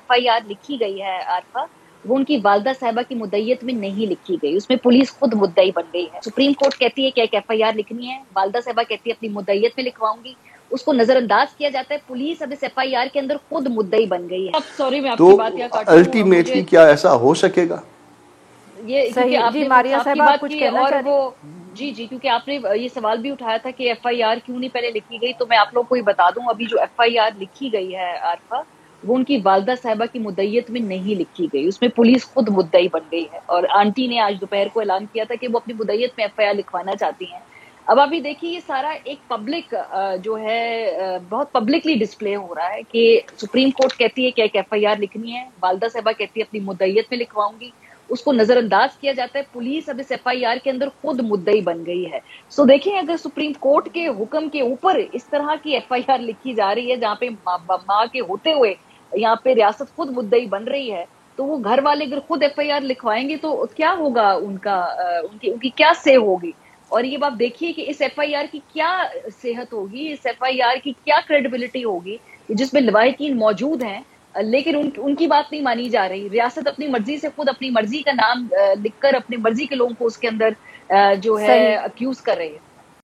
FIR लिखी गई है आरफा, वो उनकी वालदा साहिबा की मुद्दईयत में नहीं लिखी गई, उसमें पुलिस खुद मुद्दई बन गई है। सुप्रीम कोर्ट कहती है कि एक FIR लिखनी है, वालदा साहिबा कहती है अपनी मुद्दईयत में लिखवाऊंगी, उसको नजरअंदाज किया जाता है, पुलिस अब इस FIR के अंदर खुद मुद्दई बन गई है। अब सॉरी मैं आपकी बात यहाँ काट रही हूँ, अल्टीमेटली क्या ऐसा हो सकेगा? ये क्योंकि आपने वो मारिया इंसाफ की साहब आप बात कुछ की कहना और चाह रही? वो जी क्योंकि आपने ये सवाल भी उठाया था कि FIR क्यों नहीं पहले लिखी गई, तो मैं आप लोगों को ये बता दूं, अभी जो FIR लिखी गई है आरफा, वो उनकी वालदा साहिबा की मुद्दईयत में नहीं लिखी गई, उसमें पुलिस खुद मुद्दई बन गई है। और आंटी ने आज दोपहर को ऐलान किया था कि वो अपनी मुद्दईयत में FIR लिखवाना चाहती हैं। अब अभी देखिए ये सारा एक पब्लिक जो है बहुत पब्लिकली डिस्प्ले हो रहा है कि सुप्रीम कोर्ट कहती है कि एक FIR लिखनी है, वालदा साहिबा कहती है अपनी मुद्दईयत में लिखवाऊंगी, उसको नजरअंदाज किया जाता है, पुलिस अब इस FIR के अंदर खुद मुद्दई बन गई है। सो देखिए अगर सुप्रीम कोर्ट के हुक्म के ऊपर इस तरह की FIR लिखी जा रही है जहाँ पे माँ के होते हुए यहाँ पे रियासत खुद मुद्दई बन रही है, तो वो घर वाले अगर खुद FIR लिखवाएंगे तो क्या होगा उनका, उनकी क्या से होगी। और ये बात देखिए कि इस FIR की क्या सेहत होगी, इस FIR की क्या क्रेडिबिलिटी होगी जिसमें लवाहिकीन मौजूद हैं, लेकिन उनकी बात नहीं मानी जा रही। रियासत अपनी मर्जी से खुद अपनी मर्जी का नाम लिखकर अपनी मर्जी के लोगों को उसके अंदर जो है अक्यूज कर रही है।